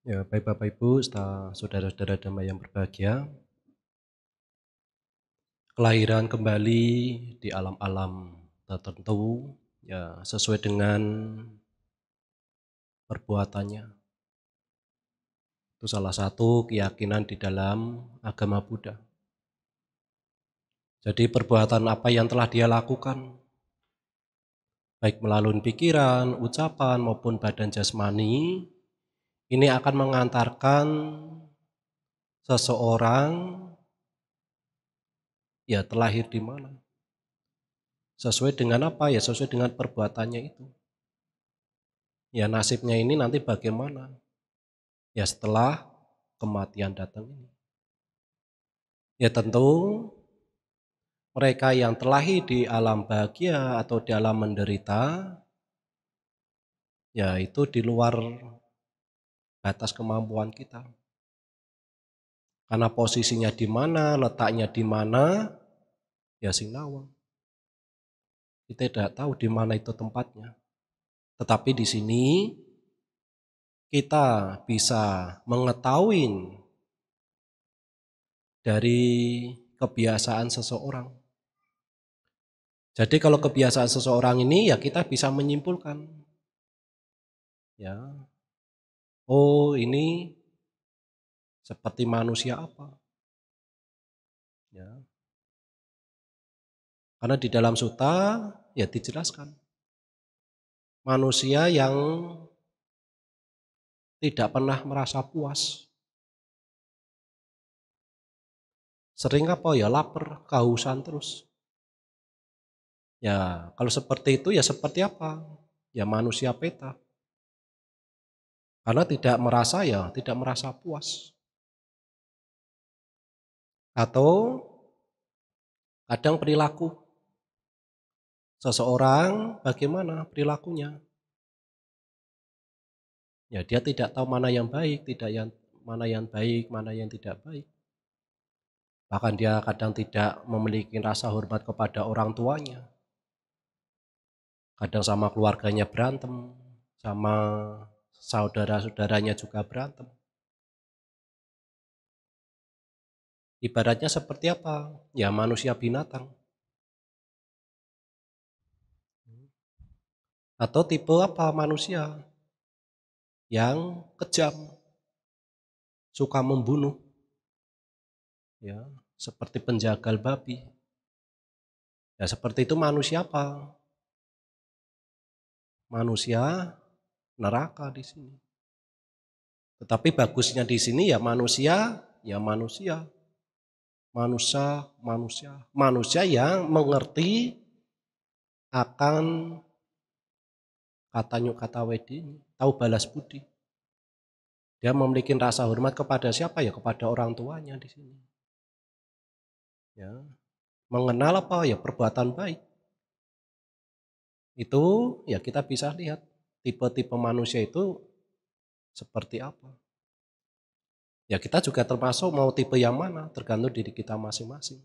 Ya, baik Bapak Ibu, saudara-saudara damai yang berbahagia, kelahiran kembali di alam-alam tertentu, ya sesuai dengan perbuatannya. Itu salah satu keyakinan di dalam agama Buddha. Jadi perbuatan apa yang telah dia lakukan, baik melalui pikiran, ucapan maupun badan jasmani, ini akan mengantarkan seseorang ya terlahir di mana. Sesuai dengan apa? Ya sesuai dengan perbuatannya itu. Ya nasibnya ini nanti bagaimana? Ya setelah kematian datang ini. Ya tentu mereka yang terlahir di alam bahagia atau di alam menderita, ya itu di luar batas kemampuan kita. Karena posisinya di mana, letaknya di mana, ya sinawang. Kita tidak tahu di mana itu tempatnya. Tetapi di sini kita bisa mengetahui dari kebiasaan seseorang. Jadi kalau kebiasaan seseorang ini ya kita bisa menyimpulkan, ya, oh ini seperti manusia apa, ya. Karena di dalam sutta ya dijelaskan manusia yang tidak pernah merasa puas, sering apa ya lapar, kehausan terus. Ya kalau seperti itu ya seperti apa? Ya manusia peta. Karena tidak merasa puas. Atau kadang perilaku seseorang bagaimana perilakunya? Ya dia tidak tahu mana yang baik, mana yang baik, mana yang tidak baik. Bahkan dia kadang tidak memiliki rasa hormat kepada orang tuanya. Kadang sama keluarganya berantem, sama saudara-saudaranya juga berantem. Ibaratnya seperti apa? Ya manusia binatang. Atau tipe apa manusia? Yang kejam, suka membunuh. Ya, seperti penjagal babi. Ya seperti itu manusia apa? Manusia neraka di sini. Tetapi bagusnya di sini ya manusia. Manusia yang mengerti akan kata nyuk kata wedi, tahu balas budi. Dia memiliki rasa hormat kepada siapa ya? Kepada orang tuanya di sini. Ya, mengenal apa ya perbuatan baik. Itu ya kita bisa lihat tipe-tipe manusia itu seperti apa. Ya kita juga termasuk mau tipe yang mana, tergantung diri kita masing-masing.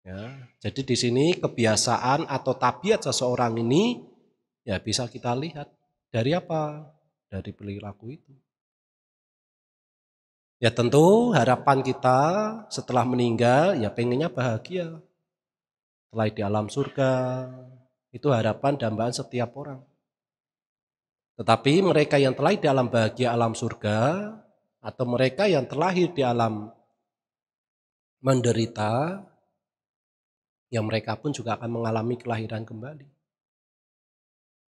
Ya, jadi di sini kebiasaan atau tabiat seseorang ini ya bisa kita lihat dari apa? Dari perilaku itu. Ya tentu harapan kita setelah meninggal ya pengennya bahagia. Setelah di alam surga, itu harapan dambaan setiap orang. Tetapi mereka yang telah di alam bahagia alam surga atau mereka yang terlahir di alam menderita, ya mereka pun juga akan mengalami kelahiran kembali.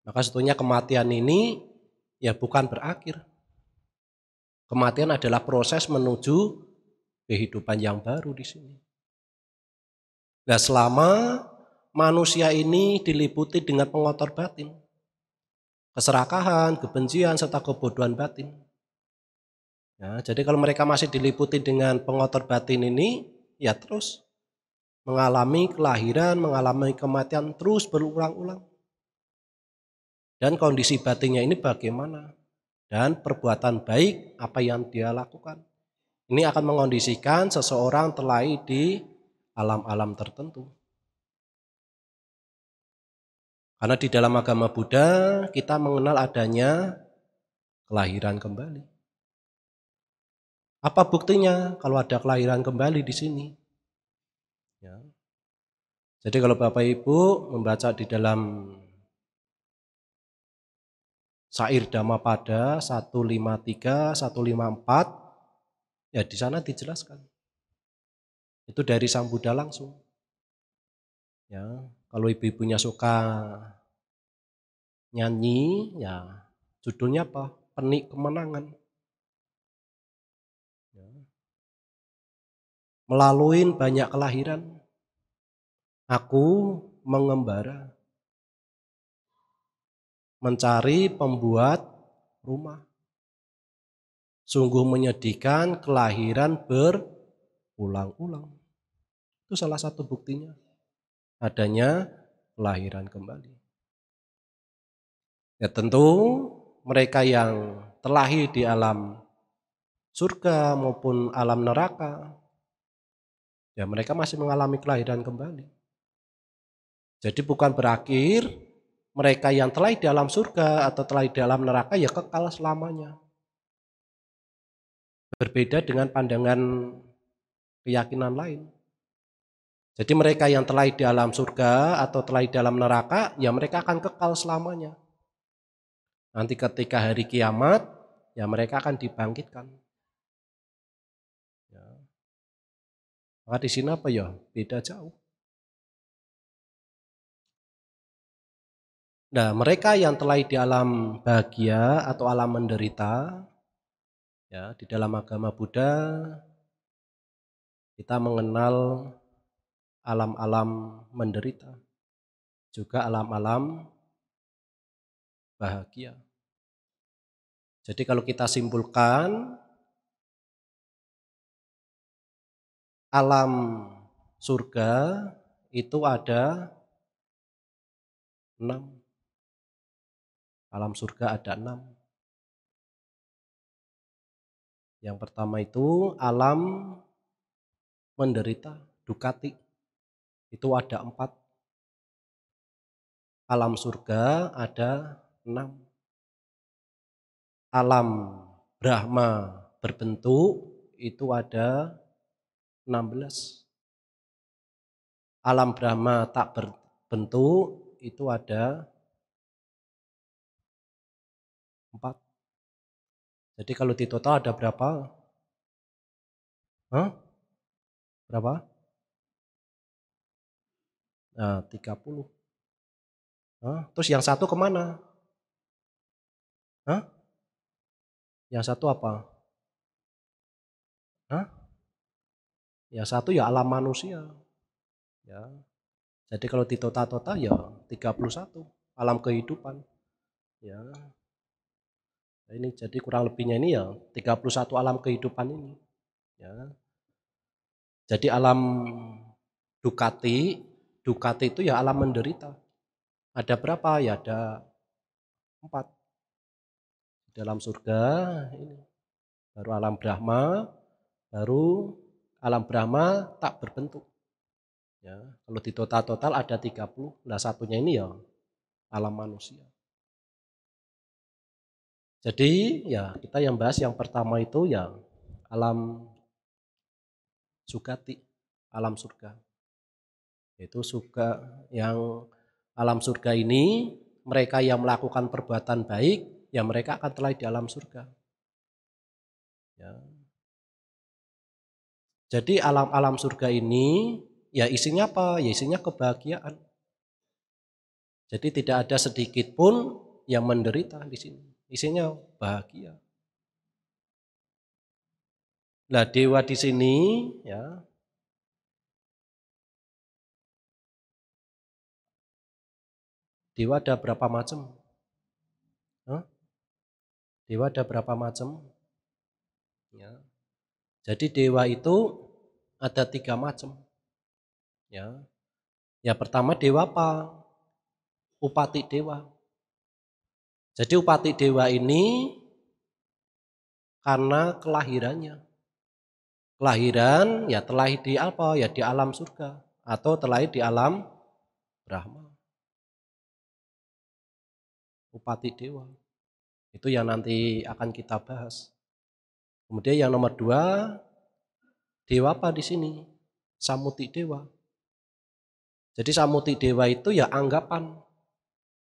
Maka sebetulnya kematian ini ya bukan berakhir. Kematian adalah proses menuju kehidupan yang baru di sini. Nah, selama manusia ini diliputi dengan pengotor batin, keserakahan, kebencian, serta kebodohan batin. Ya, jadi kalau mereka masih diliputi dengan pengotor batin ini, ya terus mengalami kelahiran, mengalami kematian terus berulang-ulang. Dan kondisi batinnya ini bagaimana? Dan perbuatan baik apa yang dia lakukan. Ini akan mengondisikan seseorang terlahir di alam-alam tertentu. Karena di dalam agama Buddha kita mengenal adanya kelahiran kembali. Apa buktinya kalau ada kelahiran kembali di sini? Ya. Jadi kalau Bapak Ibu membaca di dalam Syair Dhammapada 153, 154, ya di sana dijelaskan. Itu dari Sang Buddha langsung. Ya, kalau ibu-ibunya suka nyanyi, ya judulnya apa? Penik Kemenangan. Ya. Melalui banyak kelahiran, aku mengembara mencari pembuat rumah. Sungguh menyedihkan kelahiran berulang-ulang. Itu salah satu buktinya adanya kelahiran kembali. Ya tentu mereka yang terlahir di alam surga maupun alam neraka, ya mereka masih mengalami kelahiran kembali. Jadi bukan berakhir mereka yang terlahir di alam surga atau terlahir di alam neraka ya kekal selamanya. Berbeda dengan pandangan keyakinan lain. Jadi mereka yang terlahir di alam surga atau terlahir di alam neraka, ya mereka akan kekal selamanya. Nanti ketika hari kiamat, ya mereka akan dibangkitkan. Ya. Maka di sini apa ya? Beda jauh. Nah, mereka yang terlahir di alam bahagia atau alam menderita, ya di dalam agama Buddha kita mengenal alam-alam menderita, juga alam-alam bahagia. Jadi kalau kita simpulkan, alam surga itu ada 6. Alam surga ada 6. Yang pertama itu alam menderita, dukati. Itu ada 4. Alam surga ada 6. Alam Brahma berbentuk itu ada 16. Alam Brahma tak berbentuk itu ada 4. Jadi kalau di total ada berapa? Hah? Berapa? Nah, 30. Hah? Terus yang satu kemana? Hah? Yang satu apa? Hah? Yang satu ya alam manusia. Ya. Jadi kalau di total-total ya 31 alam kehidupan. Ya. Nah, ini jadi kurang lebihnya ini ya 31 alam kehidupan ini. Ya. Jadi alam Dukati itu ya alam menderita. Ada berapa? Ya ada 4. Di dalam surga ini. Baru alam Brahma, baru alam Brahma tak berbentuk. Ya, kalau di total ada 30. Nah, satunya ini ya alam manusia. Jadi ya kita yang bahas yang pertama itu ya alam sukati, alam surga. Yaitu surga yang alam surga ini mereka yang melakukan perbuatan baik ya mereka akan terlahir di alam surga. Ya. Jadi alam-alam surga ini ya isinya apa? Ya isinya kebahagiaan. Jadi tidak ada sedikit pun yang menderita di sini. Isinya bahagia. Nah, dewa di sini ya. Dewa ada berapa macam? Hah? Dewa ada berapa macam? Ya. Jadi dewa itu ada 3 macam. Ya. Ya pertama dewa apa? Upati dewa. Jadi upati dewa ini karena kelahirannya. Kelahiran ya terlahir di apa? Ya di alam surga atau terlahir di alam Brahma. Upati dewa. Itu yang nanti akan kita bahas. Kemudian yang nomor 2, dewa apa di sini? Samuti dewa. Jadi samuti dewa itu ya anggapan,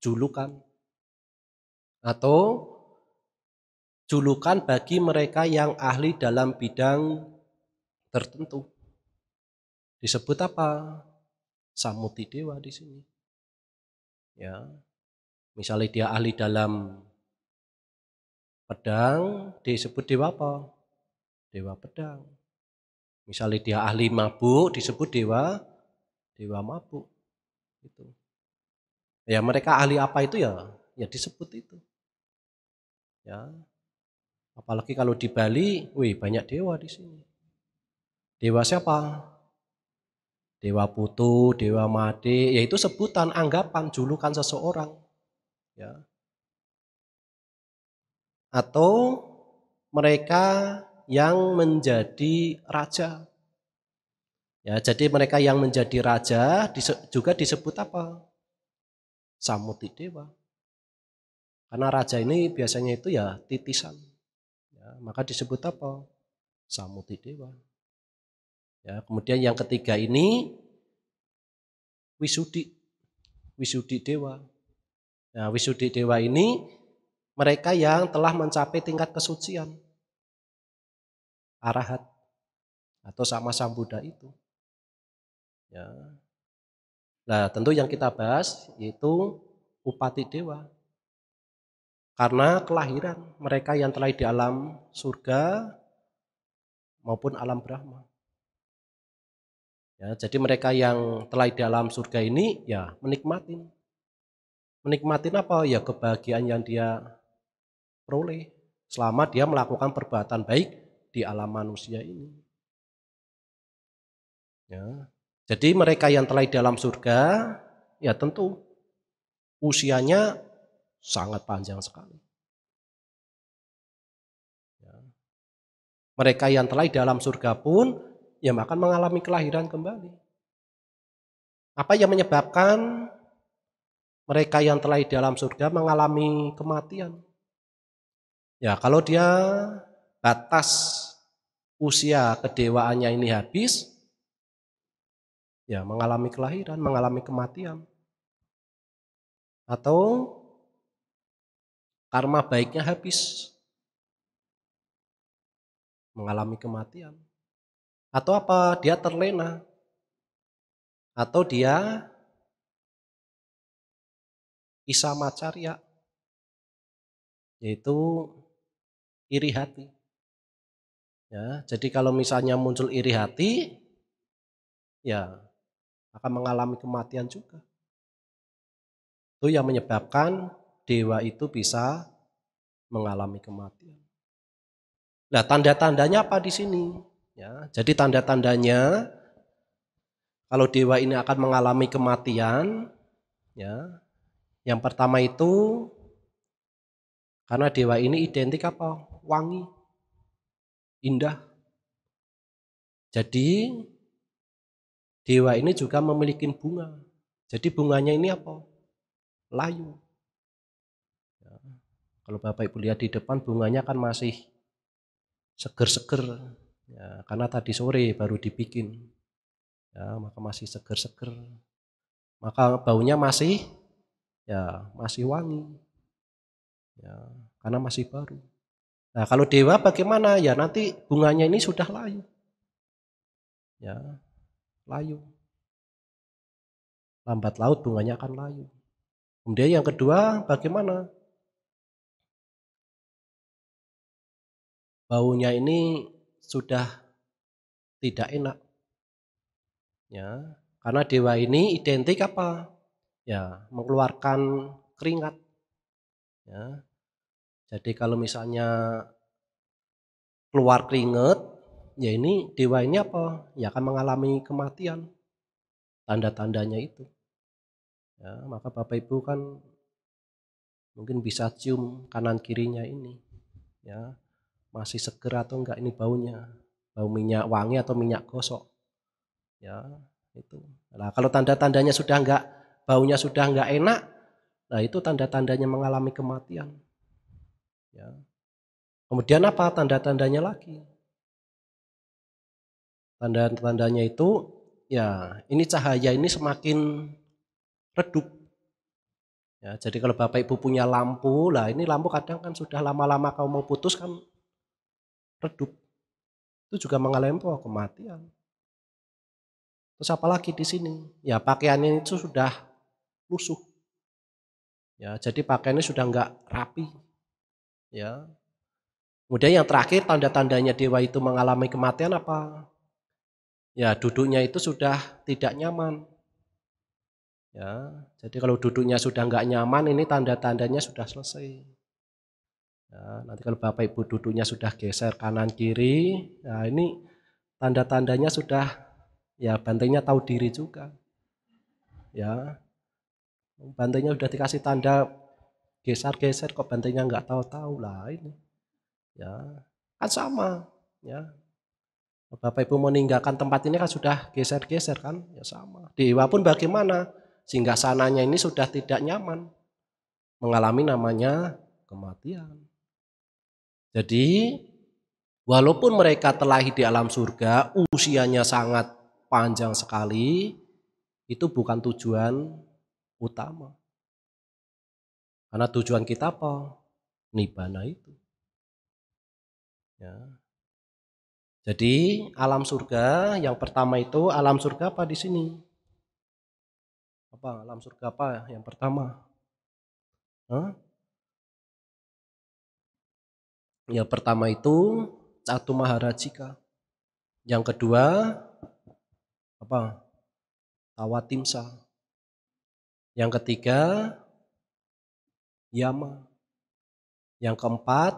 julukan, atau julukan bagi mereka yang ahli dalam bidang tertentu. Disebut apa? Samuti dewa di sini. Ya, misalnya dia ahli dalam pedang, disebut dewa apa? Dewa pedang. Misalnya dia ahli mabuk, disebut dewa mabuk. Itu. Ya mereka ahli apa itu ya disebut itu. Ya. Apalagi kalau di Bali, banyak dewa di sini. Dewa siapa? Dewa Putu, Dewa Made, yaitu sebutan, anggapan, julukan seseorang. Ya. Atau mereka yang menjadi raja. Ya, jadi mereka yang menjadi raja juga disebut apa? Samuti dewa. Karena raja ini biasanya itu ya titisan. Ya, maka disebut apa? Samuti dewa. Ya, kemudian yang ketiga ini Wisudi dewa. Nah, Wisudi dewa ini mereka yang telah mencapai tingkat kesucian, arahat atau sama Sambuddha itu. Ya. Nah, tentu yang kita bahas yaitu upati dewa. Karena kelahiran mereka yang telah di alam surga maupun alam Brahma. Ya, jadi mereka yang telah di alam surga ini ya menikmatin. Menikmatin apa? Ya kebahagiaan yang dia peroleh selama dia melakukan perbuatan baik di alam manusia ini. Ya. Jadi mereka yang telah di dalam surga ya tentu usianya sangat panjang sekali. Ya. Mereka yang telah di dalam surga pun ya akan mengalami kelahiran kembali. Apa yang menyebabkan mereka yang telah di dalam surga mengalami kematian? Ya kalau dia batas usia kedewaannya ini habis, ya mengalami kelahiran, mengalami kematian. Atau karma baiknya habis, mengalami kematian. Atau apa? Dia terlena. Atau dia isamacarya, yaitu iri hati. Ya, jadi kalau misalnya muncul iri hati, ya akan mengalami kematian juga. Itu yang menyebabkan dewa itu bisa mengalami kematian. Nah, tanda-tandanya apa di sini? Ya, jadi tanda-tandanya kalau dewa ini akan mengalami kematian, ya. Yang pertama itu karena dewa ini identik apa? Wangi, indah. Jadi dewa ini juga memiliki bunga. Jadi bunganya ini apa? Layu. Ya. Kalau Bapak Ibu lihat di depan bunganya kan masih seger-seger. Ya, karena tadi sore baru dibikin. Ya, maka masih seger-seger. Maka baunya masih wangi. Ya, karena masih baru. Nah, kalau dewa bagaimana? Ya nanti bunganya ini sudah layu. Ya, layu. Lambat laut bunganya akan layu. Kemudian yang kedua, bagaimana? Baunya ini sudah tidak enak. Ya, karena dewa ini identik apa? Ya, mengeluarkan keringat. Ya. Jadi kalau misalnya keluar keringat, ya ini dewa ini apa? Ya akan mengalami kematian. Tanda-tandanya itu. Ya, maka Bapak Ibu kan mungkin bisa cium kanan kirinya ini. Ya, masih seger atau enggak ini baunya. Bau minyak wangi atau minyak gosok. Ya, itu. Nah, kalau tanda-tandanya sudah enggak, baunya sudah enggak enak, nah itu tanda-tandanya mengalami kematian. Ya. Kemudian apa tanda-tandanya lagi? Tanda-tandanya itu ya ini cahaya ini semakin redup. Ya, jadi kalau Bapak Ibu punya lampu, lah ini lampu kadang kan sudah lama-lama kau mau putus kan redup. Itu juga mengalami kematian. Terus apalagi di sini? Ya pakaiannya itu sudah lusuh. Ya, jadi pakaiannya sudah enggak rapi. Ya. Kemudian yang terakhir tanda-tandanya dewa itu mengalami kematian apa? Ya, duduknya itu sudah tidak nyaman. Ya, jadi kalau duduknya sudah enggak nyaman ini tanda-tandanya sudah selesai. Ya, nanti kalau Bapak Ibu duduknya sudah geser kanan kiri, nah ini tanda-tandanya sudah ya bantainya tahu diri juga. Ya, bantainya sudah dikasih tanda geser-geser kok bantainya enggak tahu-tahu lah ini. Ya, kan sama. Ya, Bapak Ibu meninggalkan tempat ini kan sudah geser-geser kan, ya sama. Dewa pun bagaimana? Sehingga sananya ini sudah tidak nyaman, mengalami namanya kematian. Jadi walaupun mereka terlahir di alam surga, usianya sangat panjang sekali, itu bukan tujuan utama. Karena tujuan kita apa? Nibbana itu. Ya. Jadi alam surga yang pertama itu alam surga apa di sini? Apa alam surga apa yang pertama? Hah? Yang pertama itu Catu Maharajika. Yang kedua apa? Tawatimsa. Yang ketiga Yama. Yang keempat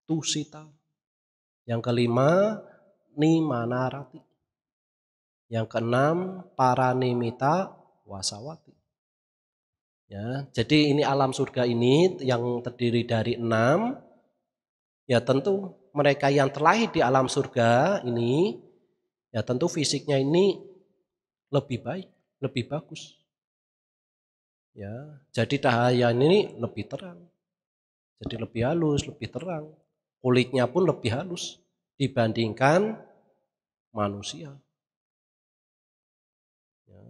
Tusita. Yang kelima Nimanarati. Yang keenam Paranimita Wasawati. Ya, jadi ini alam surga ini yang terdiri dari 6. Ya tentu mereka yang terlahir di alam surga ini ya tentu fisiknya ini lebih baik, lebih bagus. Ya, jadi cahaya ini lebih terang. Jadi lebih halus, lebih terang. Kulitnya pun lebih halus dibandingkan manusia. Ya,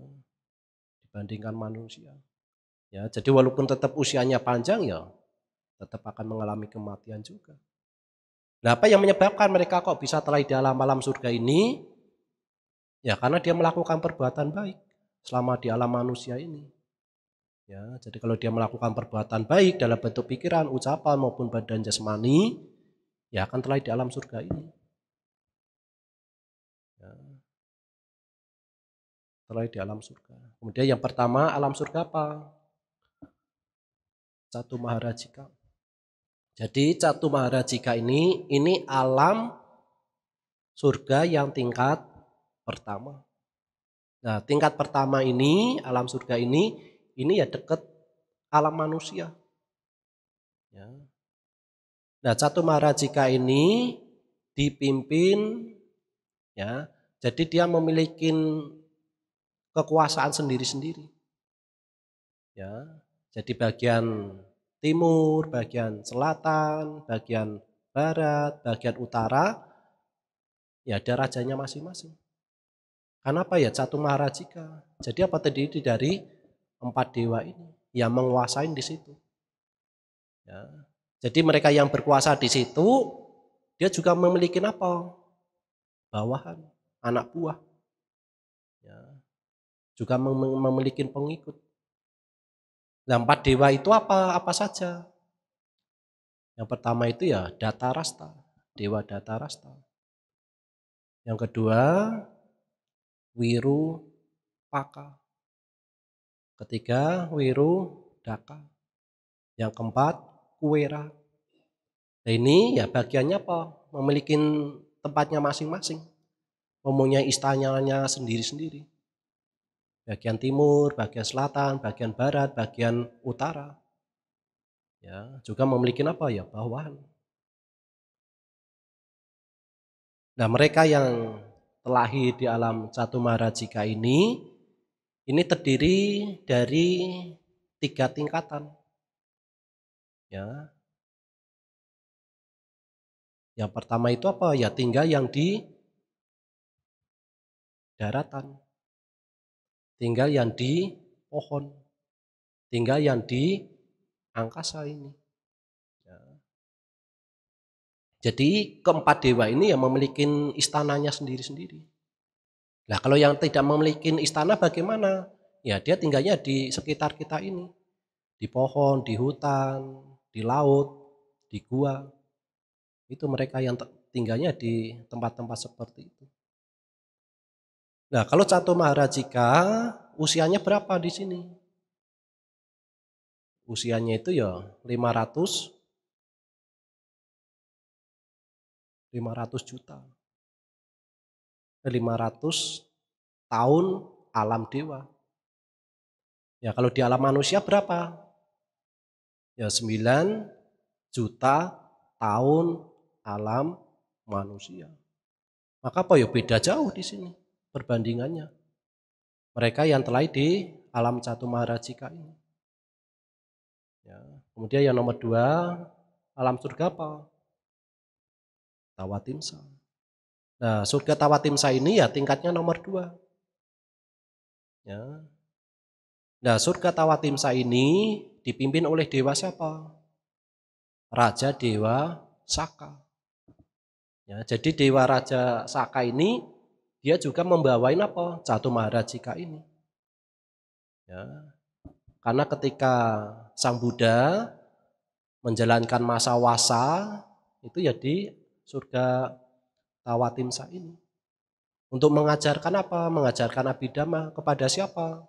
dibandingkan manusia. Ya, jadi walaupun tetap usianya panjang ya tetap akan mengalami kematian juga. Nah, apa yang menyebabkan mereka kok bisa terlahir di alam surga ini? Ya karena dia melakukan perbuatan baik selama di alam manusia ini. Ya, jadi kalau dia melakukan perbuatan baik dalam bentuk pikiran, ucapan maupun badan jasmani, ya akan terlahir di alam surga ini. Ya, terlahir di alam surga. Kemudian yang pertama alam surga apa? Catu Maharajika. Jadi Catu Maharajika ini alam surga yang tingkat pertama. Nah, tingkat pertama ini, alam surga ini ya dekat alam manusia. Ya. Nah, Catu Maharajika ini dipimpin, ya, jadi dia memiliki kekuasaan sendiri-sendiri. Ya, jadi bagian timur, bagian selatan, bagian barat, bagian utara, ya ada rajanya masing-masing. Kenapa ya Catu Maharajika? Jadi apa terdiri dari 4 dewa ini yang menguasai di situ. Ya. Jadi mereka yang berkuasa di situ, dia juga memiliki apa? Bawahan, anak buah. Ya. Juga memiliki pengikut. Nah, 4 dewa itu apa? Apa saja? Yang pertama itu ya Datarasta, dewa Datarasta. Yang kedua Wirupaka. Ketiga Wirudaka. Yang keempat Kuwera. Nah ini ya bagiannya apa? Memiliki tempatnya masing-masing. Mempunyai istananya sendiri-sendiri. Bagian timur, bagian selatan, bagian barat, bagian utara. Ya, juga memiliki apa ya? Bawahan. Nah, mereka yang terlahir di alam Catu Maharajika ini terdiri dari 3 tingkatan. Ya. Yang pertama itu apa? Ya tinggal yang di daratan, tinggal yang di pohon, tinggal yang di angkasa ini. Ya. Jadi keempat dewa ini yang memiliki istananya sendiri-sendiri. Nah kalau yang tidak memiliki istana bagaimana? Ya dia tinggalnya di sekitar kita ini. Di pohon, di hutan, di laut, di gua. Itu mereka yang tinggalnya di tempat-tempat seperti itu. Nah kalau Catu Maharajika usianya berapa di sini? Usianya itu ya 500 juta. 500 tahun alam dewa. Ya kalau di alam manusia berapa? Ya 9 juta tahun alam manusia. Maka apa ya beda jauh di sini perbandingannya. Mereka yang telah di alam Catu Maharajika ini. Ya. Kemudian yang nomor 2 alam surga apa? Tawatimsa. Nah surga Tawatimsa ini ya tingkatnya nomor 2. Ya. Nah surga Tawatimsa ini dipimpin oleh dewa siapa? Raja Dewa Saka. Ya, jadi Dewa Raja Saka ini dia juga membawain apa? Catu Maharajika ini. Ya. Karena ketika Sang Buddha menjalankan masa wasa itu ya di surga Tawatimsa ini. Untuk mengajarkan apa? Mengajarkan Abhidhamma kepada siapa?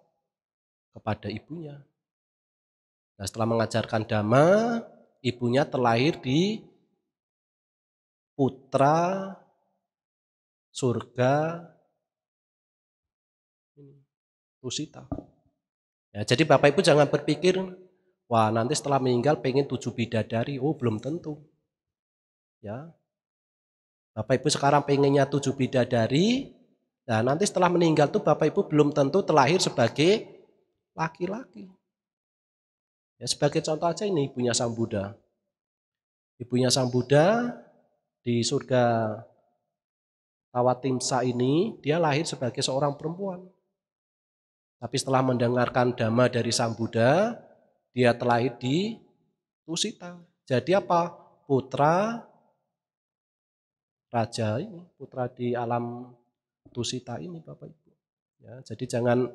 Kepada ibunya. Nah, setelah mengajarkan Dhamma, ibunya terlahir di putra surga Tusita. Ya, jadi Bapak Ibu jangan berpikir, wah nanti setelah meninggal pengen 7 bidadari. Oh belum tentu. Ya, Bapak Ibu sekarang pengennya 7 bidadari, nah nanti setelah meninggal tuh Bapak Ibu belum tentu terlahir sebagai laki-laki. Ya, sebagai contoh aja ini ibunya Sang Buddha. Ibunya Sang Buddha di surga Tawatimsa ini dia lahir sebagai seorang perempuan. Tapi setelah mendengarkan Dhamma dari Sang Buddha, dia terlahir di Tusita. Jadi apa? Putra raja ini, putra di alam Tusita ini Bapak Ibu. Ya, jadi jangan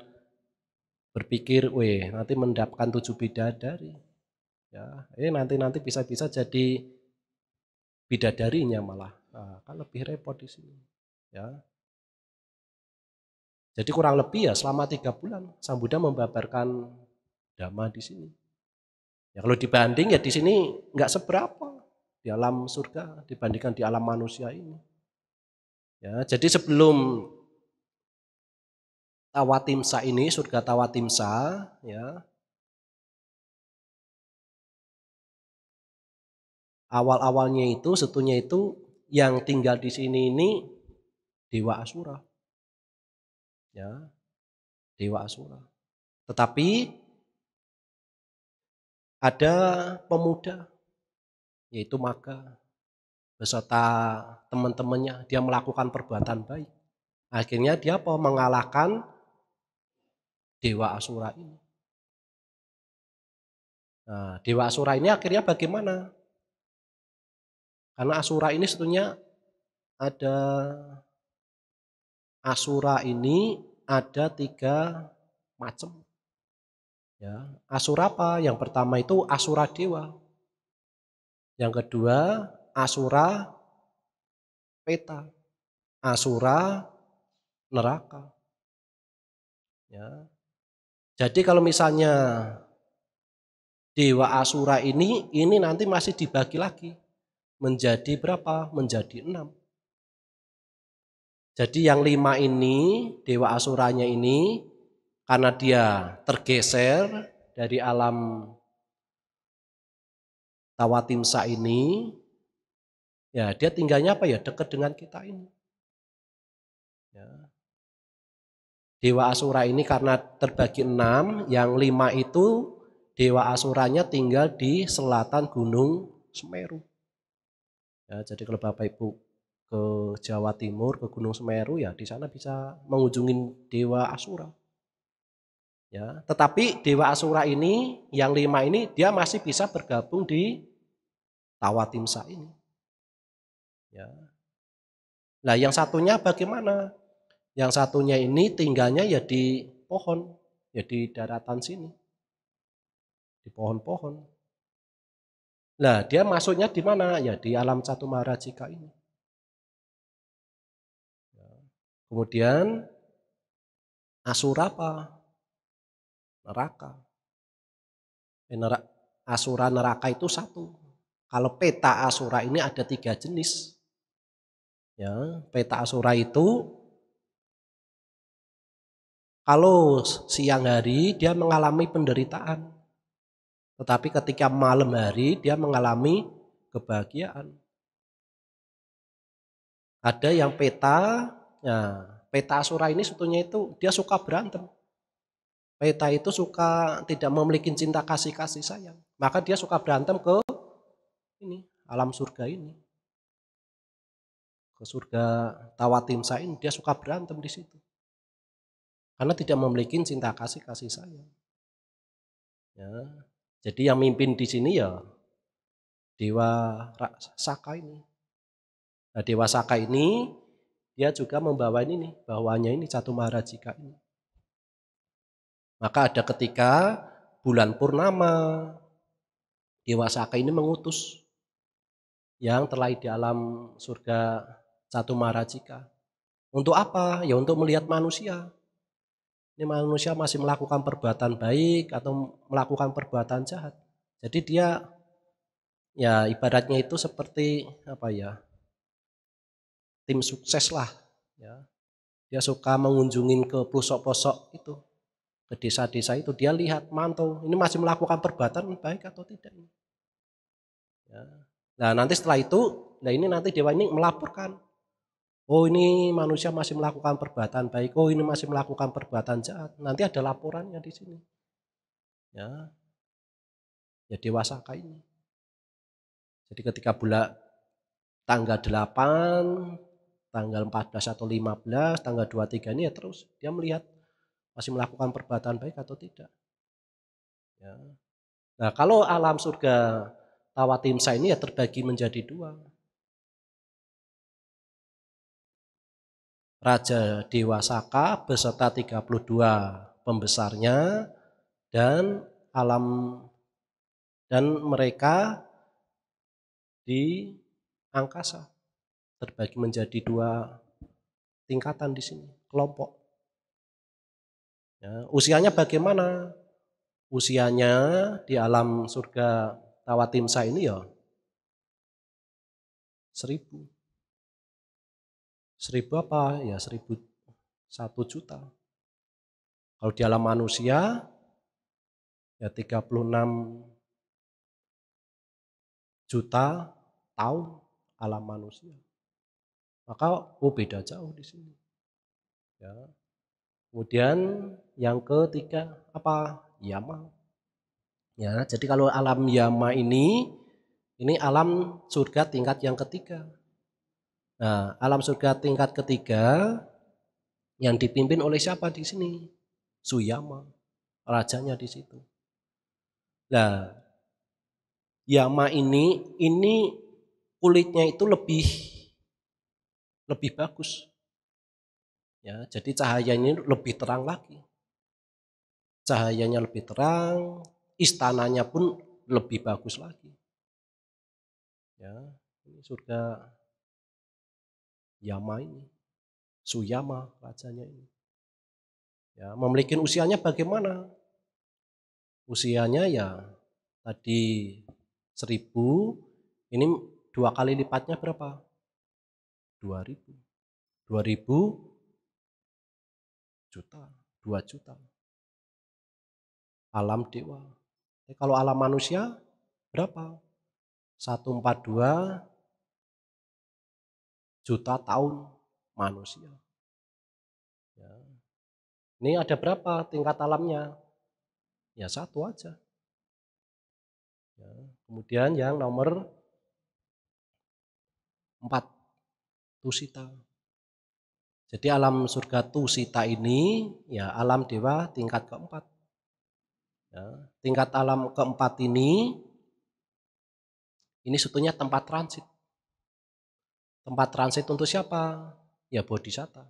berpikir, weh nanti mendapatkan 7 bidadari. Ya, nanti bisa-bisa jadi bidadarinya malah. Nah, kan lebih repot di sini. Ya. Jadi kurang lebih ya selama 3 bulan Sang Buddha membabarkan Dhamma di sini. Ya kalau dibanding ya di sini nggak seberapa di alam surga dibandingkan di alam manusia ini. Ya, jadi sebelum Tawatimsa ini, surga Tawatimsa, ya, awal-awalnya itu sebetulnya itu yang tinggal di sini ini dewa Asura. Ya, dewa Asura. Tetapi ada pemuda yaitu Maga beserta teman-temannya dia melakukan perbuatan baik. Akhirnya dia apa? Mengalahkan dewa Asura ini. Nah, dewa Asura ini akhirnya bagaimana? Karena Asura ini sebetulnya ada Asura ini ada 3 macam. Ya, Asura apa? Yang pertama itu Asura Dewa. Yang kedua Asura Peta. Asura Neraka. Ya. Jadi kalau misalnya Dewa Asura ini nanti masih dibagi lagi. Menjadi berapa? Menjadi 6. Jadi yang 5 ini, Dewa Asuranya ini, karena dia tergeser dari alam Tawatimsa ini, ya dia tinggalnya apa ya? Dekat dengan kita ini. Ya. Dewa Asura ini karena terbagi 6, yang 5 itu Dewa Asuranya tinggal di selatan Gunung Semeru. Ya, jadi kalau Bapak Ibu ke Jawa Timur, ke Gunung Semeru, ya di sana bisa mengunjungi Dewa Asura. Ya, tetapi Dewa Asura ini, yang 5 ini dia masih bisa bergabung di Tawatimsa ini. Ya. Nah, yang satunya bagaimana? Yang satunya ini tinggalnya ya di pohon, ya di daratan sini, di pohon-pohon. Nah, dia masuknya di mana? Ya di alam Catumarajika ini. Kemudian Asura apa? Neraka. Asura neraka itu satu. Kalau peta Asura ini ada 3 jenis. Ya, peta Asura itu kalau siang hari dia mengalami penderitaan. Tetapi ketika malam hari dia mengalami kebahagiaan. Ada yang peta, nah peta Asura ini sebetulnya itu dia suka berantem. Peta itu suka tidak memiliki cinta kasih sayang. Maka dia suka berantem ke ini, alam surga ini. Ke surga Tawatimsa ini dia suka berantem di situ. Karena tidak memiliki cinta kasih sayang. Ya. Jadi yang mimpin di sini ya Dewa Saka ini. Nah, Dewa Saka ini dia juga membawa ini nih, bawahnya ini Catumarajika ini. Maka ada ketika bulan purnama Dewa Saka ini mengutus yang terlahir di alam surga Catumarajika. Untuk apa? Ya untuk melihat manusia. Ini manusia masih melakukan perbuatan baik atau melakukan perbuatan jahat. Jadi dia ya ibaratnya itu seperti apa ya? Tim sukses lah. Ya. Dia suka mengunjungi ke pelosok-pelosok itu, ke desa-desa itu. Dia lihat, mantau, ini masih melakukan perbuatan baik atau tidak. Ya. Nah nanti setelah itu, nah ini nanti dewa ini melaporkan. Oh ini manusia masih melakukan perbuatan baik, oh ini masih melakukan perbuatan jahat. Nanti ada laporannya di sini. Ya, ya Dewa Saka ini. Jadi ketika bulan tanggal 8, tanggal 14 atau 15, tanggal 23 ini ya terus dia melihat masih melakukan perbuatan baik atau tidak. Ya. Nah kalau alam surga Tawatimsa ini ya terbagi menjadi 2. Raja Dewa Saka beserta 32 pembesarnya dan alam dan mereka di angkasa terbagi menjadi 2 tingkatan di sini, kelompok. Ya, usianya bagaimana? Usianya di alam surga Tawatimsa ini ya 1000. 1000 apa? Ya 1 juta. Kalau di alam manusia ya 36 juta tahun alam manusia. Maka beda jauh di sini. Ya. Kemudian yang ketiga apa? Yama. Ya, jadi kalau alam Yama ini alam surga tingkat yang ketiga. Nah, alam surga tingkat ketiga yang dipimpin oleh siapa di sini? Suyama, rajanya di situ. Nah, Yama ini kulitnya itu lebih bagus. Ya, jadi cahayanya lebih terang lagi. Cahayanya lebih terang, istananya pun lebih bagus lagi. Ya, ini surga Yama ini, Suyama rajanya ini. Ya, memiliki usianya bagaimana? Usianya ya tadi 1000, ini 2 kali lipatnya berapa? 2000. 2000 juta, 2 juta. Alam dewa. Kalau alam manusia berapa? 142 juta tahun manusia. Ya. Ini ada berapa tingkat alamnya? Ya 1 aja. Ya. Kemudian yang nomor 4 tusita. Jadi alam surga tusita ini ya alam dewa tingkat keempat. Ya, tingkat alam keempat ini sebetulnya tempat transit. Tempat transit untuk siapa? Ya bodhisatta.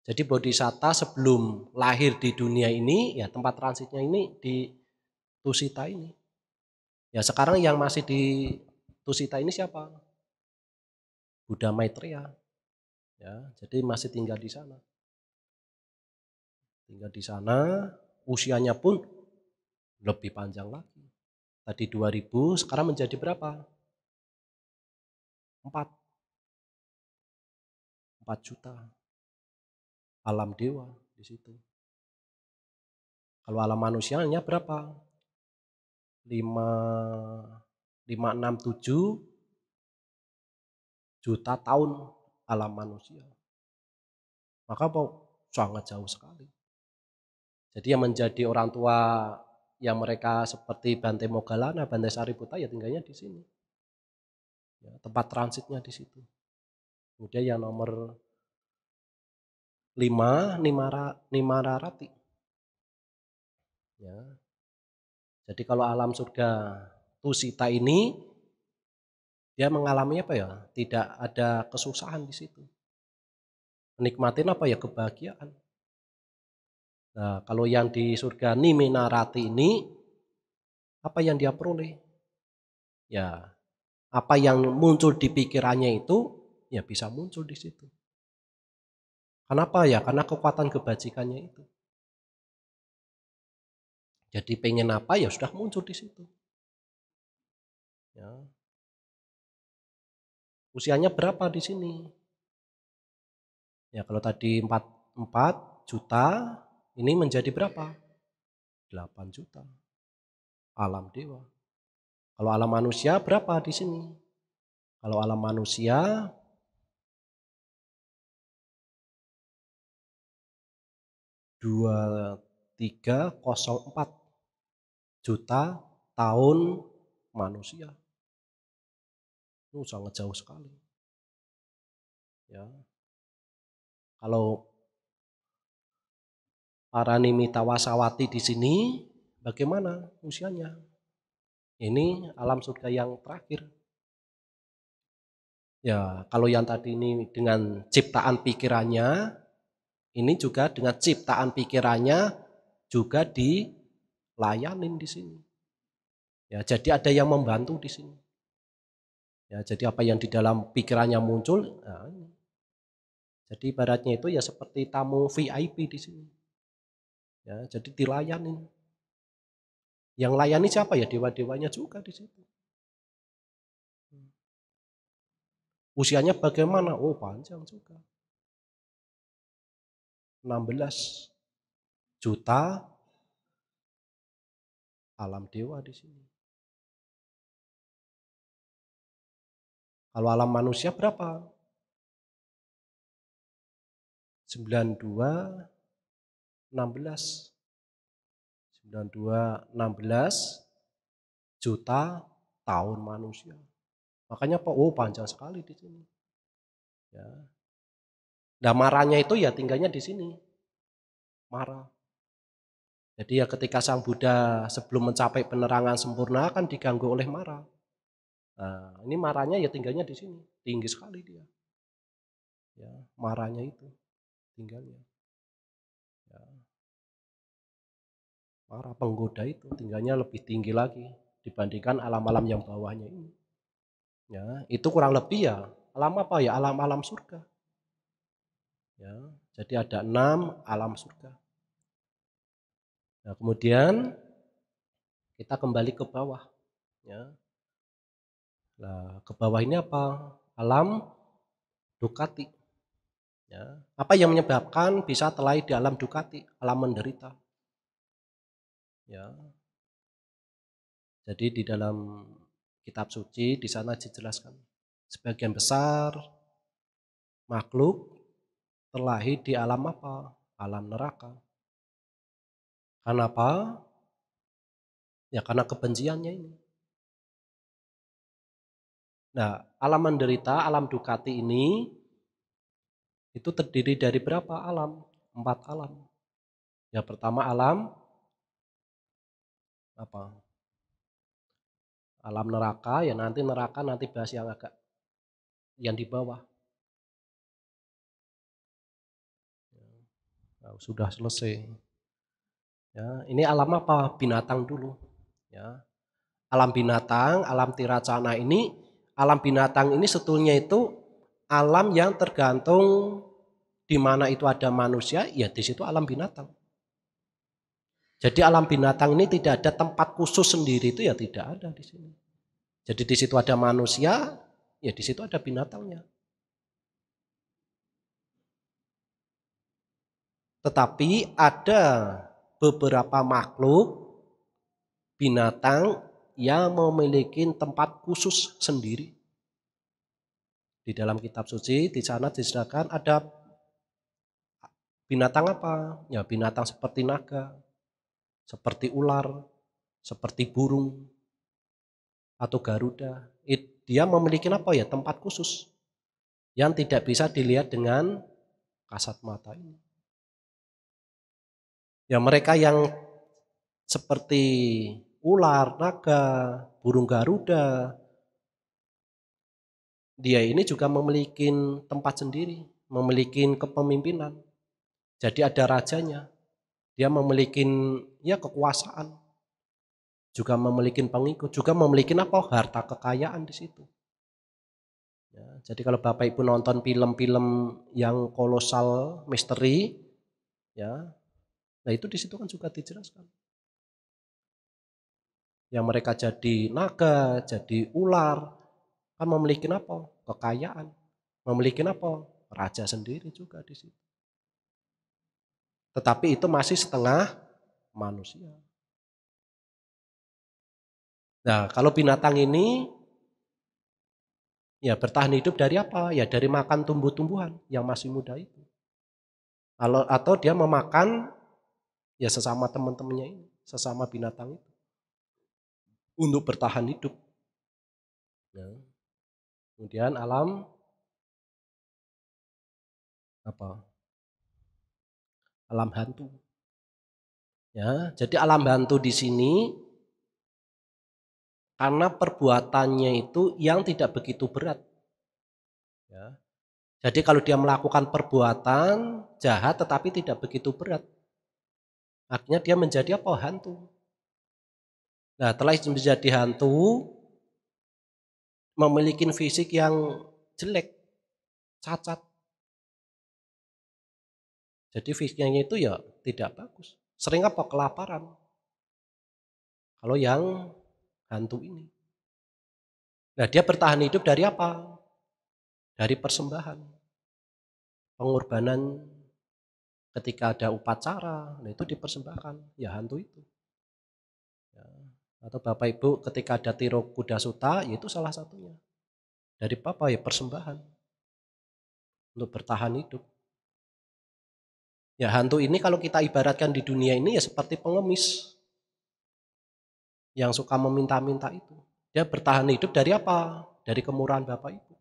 Jadi bodhisatta sebelum lahir di dunia ini ya tempat transitnya ini di tusita ini. Ya sekarang yang masih di tusita ini siapa? Buddha Maitreya. Ya, jadi masih tinggal di sana. Tinggal di sana, usianya pun lebih panjang lagi. Tadi 2000, sekarang menjadi berapa? 4. 4 juta. Alam dewa di situ. Kalau alam manusianya berapa? 567 juta tahun alam manusia. Maka sangat jauh sekali. Jadi yang menjadi orang tua yang mereka seperti Bante Moggallana, Bante Sariputta ya tinggalnya di sini. Ya, tempat transitnya di situ. Kemudian yang nomor 5, Nimararati. Ya. Jadi kalau alam surga tusita ini dia mengalami apa ya? Tidak ada kesusahan di situ. Menikmatin apa ya? Kebahagiaan. Nah, kalau yang di surga Niminarati ini apa yang dia peroleh? Ya, apa yang muncul di pikirannya itu ya bisa muncul di situ. Kenapa ya? Karena kekuatan kebajikannya itu. Jadi pengen apa ya sudah muncul di situ. Ya. Usianya berapa di sini? Ya kalau tadi 4 juta, ini menjadi berapa? 8 juta. Alam dewa. Kalau alam manusia berapa di sini? Kalau alam manusia 2304 juta tahun manusia. Itu sangat jauh sekali. Ya. Kalau para Nimita Wasawati di sini bagaimana usianya? Ini alam surga yang terakhir. Ya, kalau yang tadi ini dengan ciptaan pikirannya, ini juga dengan ciptaan pikirannya juga dilayanin di sini. Ya, jadi ada yang membantu di sini. Ya, jadi apa yang di dalam pikirannya muncul, nah ini. Jadi ibaratnya itu ya seperti tamu VIP di sini. Ya, jadi dilayanin. Yang layani siapa ya? Dewa-dewanya juga di situ. Usianya bagaimana? Oh, panjang juga. 16 juta alam dewa di sini. Kalau alam manusia berapa? 9216. 9216 juta tahun manusia. Makanya panjang sekali di sini. Ya. Nah, marahnya itu ya tinggalnya di sini. Marah. Jadi ya ketika Sang Buddha sebelum mencapai penerangan sempurna kan diganggu oleh marah. Nah, ini marahnya ya tinggalnya di sini. Tinggi sekali dia. Ya, marahnya itu tinggalnya. Ya. Marah penggoda itu tinggalnya lebih tinggi lagi dibandingkan alam-alam yang bawahnya ini. Ya, itu kurang lebih ya alam apa ya? Alam-alam surga. Ya, jadi ada 6 alam surga. Nah, kemudian kita kembali ke bawah. Ya. Nah, ke bawah ini apa? Alam Dukati. Ya. Apa yang menyebabkan bisa terlahir di alam Dukati, alam menderita? Ya. Jadi di dalam kitab suci di sana dijelaskan sebagian besar makhluk terlahir di alam apa? Alam neraka. Kenapa? Ya karena kebenciannya ini. Nah, alam menderita, alam Ducati ini itu terdiri dari berapa alam? 4 alam. Yang pertama alam apa? Alam neraka, ya nanti neraka nanti bahas yang agak yang di bawah. Nah, sudah selesai. Ya, ini alam apa? Binatang dulu. Ya. Alam binatang, alam tiracana ini, alam binatang ini sebetulnya itu alam yang tergantung di mana itu ada manusia, ya di situ alam binatang. Jadi alam binatang ini tidak ada tempat khusus sendiri, itu ya tidak ada di sini. Jadi di situ ada manusia, ya di situ ada binatangnya. Tetapi ada beberapa makhluk binatang yang memiliki tempat khusus sendiri. Di dalam kitab suci, di sana disediakan ada binatang apa? Ya binatang seperti naga, seperti ular, seperti burung, atau garuda. Dia memiliki apa ya? Tempat khusus yang tidak bisa dilihat dengan kasat mata ini. Ya mereka yang seperti ular, naga, burung garuda, dia ini juga memiliki tempat sendiri, memiliki kepemimpinan. Jadi ada rajanya, dia memiliki ya kekuasaan, juga memiliki pengikut, juga memiliki apa? Harta kekayaan di situ. Ya, jadi kalau Bapak Ibu nonton film-film yang kolosal, misteri, ya, nah itu di situ kan juga dijelaskan. Yang mereka jadi naga, jadi ular, kan memiliki apa? Kekayaan. Memiliki apa? Raja sendiri juga di situ. Tetapi itu masih setengah manusia. Nah, kalau binatang ini ya bertahan hidup dari apa? Ya dari makan tumbuh-tumbuhan yang masih muda itu. Atau dia memakan ya sesama teman-temannya ini, sesama binatang itu. Untuk bertahan hidup. Ya. Kemudian alam apa? Alam hantu. Ya, jadi alam hantu di sini karena perbuatannya itu yang tidak begitu berat. Ya. Jadi kalau dia melakukan perbuatan jahat tetapi tidak begitu berat, akhirnya dia menjadi apa? Hantu. Nah, setelah menjadi hantu, memiliki fisik yang jelek, cacat. Jadi fisiknya itu ya tidak bagus. Sering apa? Kelaparan. Kalau yang hantu ini. Nah, dia bertahan hidup dari apa? Dari persembahan. Pengorbanan ketika ada upacara, nah itu dipersembahkan. Ya hantu itu. Ya. Atau Bapak Ibu ketika ada tiro kuda suta, ya itu salah satunya. Dari apa ya? Persembahan. Untuk bertahan hidup. Ya hantu ini kalau kita ibaratkan di dunia ini ya seperti pengemis. Yang suka meminta-minta itu. Dia bertahan hidup dari apa? Dari kemurahan Bapak Ibu.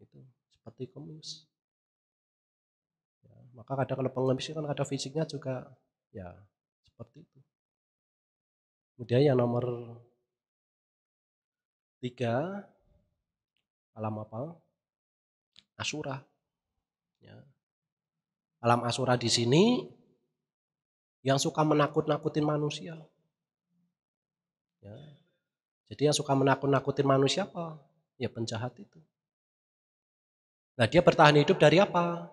Itu seperti pengemis. Ya, maka kadang kalau pengemis kan ada fisiknya juga ya seperti itu. Kemudian yang nomor 3 alam apa? Asura. Ya. Alam Asura di sini yang suka menakut-nakutin manusia. Ya. Jadi yang suka menakut-nakutin manusia apa? Ya penjahat itu. Nah dia bertahan hidup dari apa?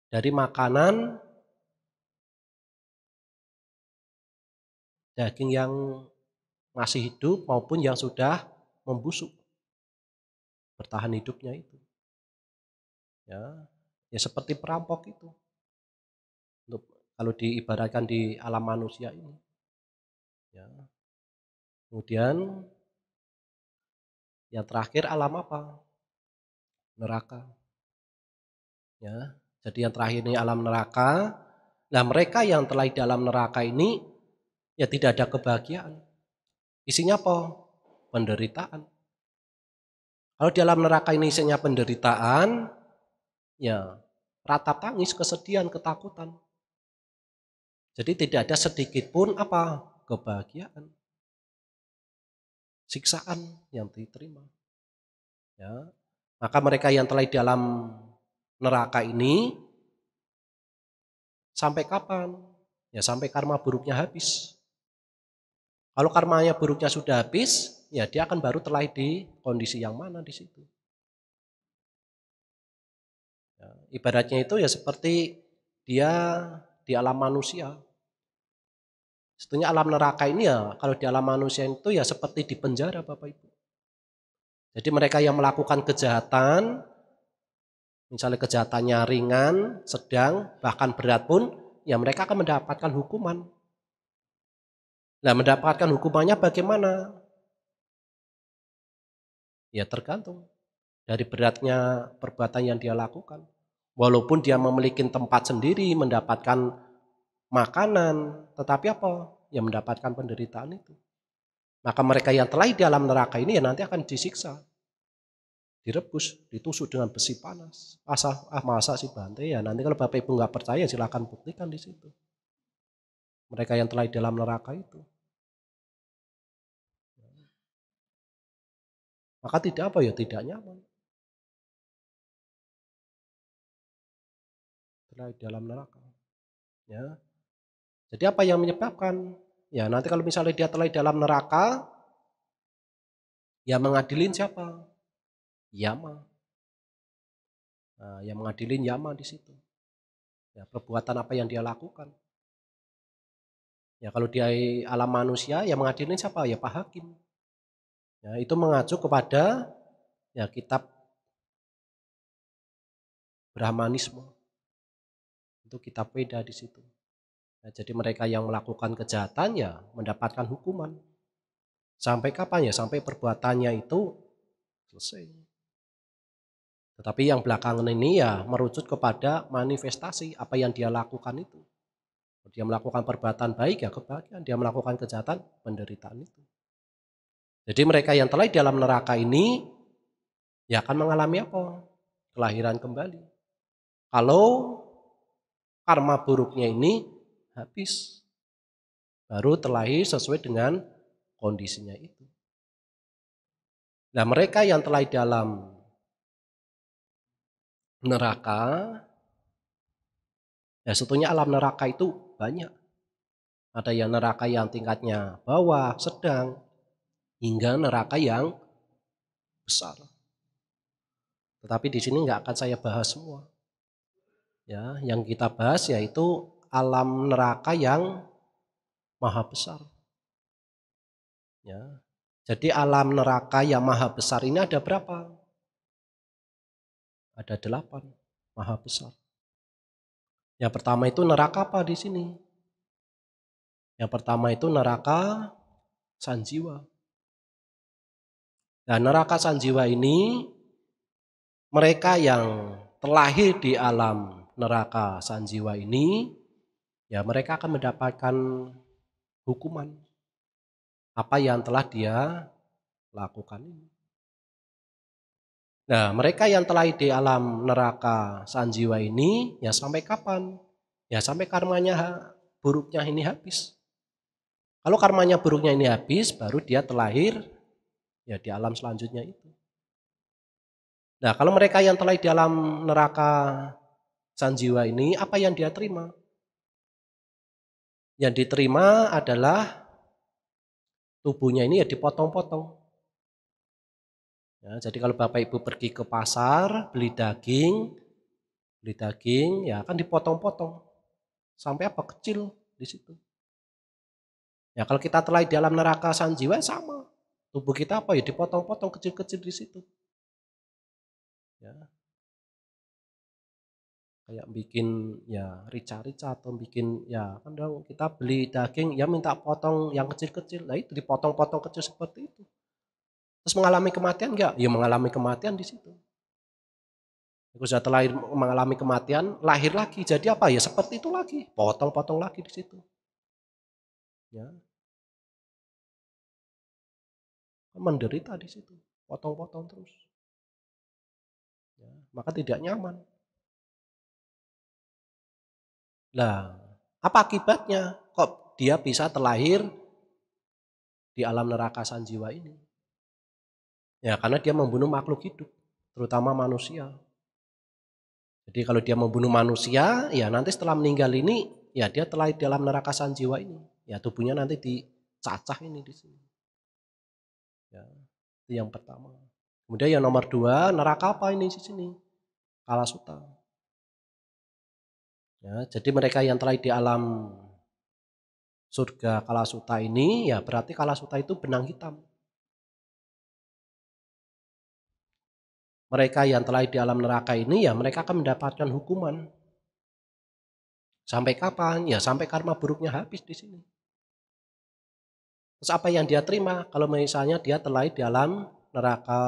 Dari makanan daging yang masih hidup maupun yang sudah membusuk. Bertahan hidupnya itu. Ya, ya seperti perampok itu. Untuk kalau diibaratkan di alam manusia ini. Ya. Kemudian yang terakhir alam apa? Neraka. Ya. Jadi yang terakhir ini alam neraka. Nah, mereka yang telah di dalam neraka ini ya tidak ada kebahagiaan. Isinya apa? penderitaan. Kalau di alam neraka ini isinya penderitaan, ya ratap tangis, kesedihan, ketakutan. Jadi tidak ada sedikit pun apa? Kebahagiaan. Siksaan yang diterima. Ya. Maka mereka yang telah di dalam neraka ini sampai kapan? Ya sampai karma buruknya habis. Kalau karmanya buruknya sudah habis, ya dia akan baru telah di kondisi yang mana di situ. Ya, ibaratnya itu ya seperti dia di alam manusia. Sebetulnya alam neraka ini ya kalau di alam manusia itu ya seperti di penjara Bapak Ibu. Jadi mereka yang melakukan kejahatan, misalnya kejahatannya ringan, sedang, bahkan berat pun, ya mereka akan mendapatkan hukuman. Nah mendapatkan hukumannya bagaimana? Ya tergantung dari beratnya perbuatan yang dia lakukan. Walaupun dia memiliki tempat sendiri, mendapatkan makanan, tetapi apa? Ya mendapatkan penderitaan itu. Maka mereka yang telah di dalam neraka ini ya nanti akan disiksa. Direbus, ditusuk dengan besi panas. Masa sih Bante ya nanti kalau Bapak Ibu nggak percaya silakan buktikan di situ. Mereka yang telah di dalam neraka itu. Maka tidak apa ya tidak nyaman. Telah di dalam neraka. Ya. Jadi apa yang menyebabkan? Ya nanti kalau misalnya dia telah di dalam neraka, ya mengadilin siapa? Yama. Nah, yang mengadilin Yama di situ. Ya, perbuatan apa yang dia lakukan. Ya kalau dia alam manusia, ya mengadilin siapa? Ya Pak Hakim. Ya, itu mengacu kepada ya kitab Brahmanisme. Itu kitab Veda di situ. Ya, jadi mereka yang melakukan kejahatan ya mendapatkan hukuman. Sampai kapan ya? Sampai perbuatannya itu selesai. Tetapi yang belakangan ini ya merucut kepada manifestasi apa yang dia lakukan itu. Dia melakukan perbuatan baik ya kebahagiaan, dia melakukan kejahatan penderitaan itu. Jadi mereka yang telah di dalam neraka ini ya akan mengalami apa? Kelahiran kembali. Kalau karma buruknya ini habis, baru terlahir sesuai dengan kondisinya itu. Nah mereka yang telah di dalam neraka, ya sebetulnya alam neraka itu banyak. Ada yang neraka yang tingkatnya bawah, sedang, hingga neraka yang besar. Tetapi di sini nggak akan saya bahas semua. Ya, yang kita bahas yaitu alam neraka yang maha besar. Ya. Jadi alam neraka yang maha besar ini ada berapa? Ada 8 maha besar. Yang pertama itu neraka apa di sini? Yang pertama itu neraka sanjiwa. Nah, neraka sanjiwa ini mereka yang terlahir di alam neraka sanjiwa ini ya mereka akan mendapatkan hukuman apa yang telah dia lakukan ini. Nah, mereka yang telah di alam neraka sanjiwa ini ya sampai kapan? Ya sampai karmanya buruknya ini habis. Kalau karmanya buruknya ini habis, baru dia terlahir ya di alam selanjutnya itu. Nah, kalau mereka yang telah di alam neraka sanjiwa ini, apa yang dia terima? Yang diterima adalah tubuhnya ini ya dipotong-potong. Ya, jadi kalau Bapak Ibu pergi ke pasar, beli daging ya kan dipotong-potong. Sampai apa? Kecil di situ. Ya kalau kita telah di dalam neraka sanjiwa sama. Tubuh kita apa ya dipotong-potong kecil-kecil di situ. Ya, kayak bikin ya rica-rica atau bikin ya kan dong kita beli daging ya minta potong yang kecil-kecil. Nah itu dipotong-potong kecil seperti itu. Terus mengalami kematian enggak? Ya mengalami kematian di situ. Aku sudah terlahir mengalami kematian, lahir lagi. Jadi apa ya seperti itu lagi, potong-potong lagi di situ. Ya. menderita di situ, potong-potong terus. Ya, maka tidak nyaman. Nah, apa akibatnya? Kok dia bisa terlahir di alam neraka sanjiwa ini? Ya, karena dia membunuh makhluk hidup, terutama manusia. Jadi kalau dia membunuh manusia, ya nanti setelah meninggal ini, ya dia terlahir di alam neraka sanjiwa ini. Ya tubuhnya nanti dicacah ini di sini. Ya, itu yang pertama. Kemudian yang nomor dua, neraka apa ini di sini? Kalasuta. Ya, jadi mereka yang terlahir di alam surga Kalasuta ini, ya berarti Kalasuta itu benang hitam. Mereka yang terlahir di alam neraka ini, ya mereka akan mendapatkan hukuman. Sampai kapan? Ya sampai karma buruknya habis di sini. Terus apa yang dia terima? Kalau misalnya dia terlahir di alam neraka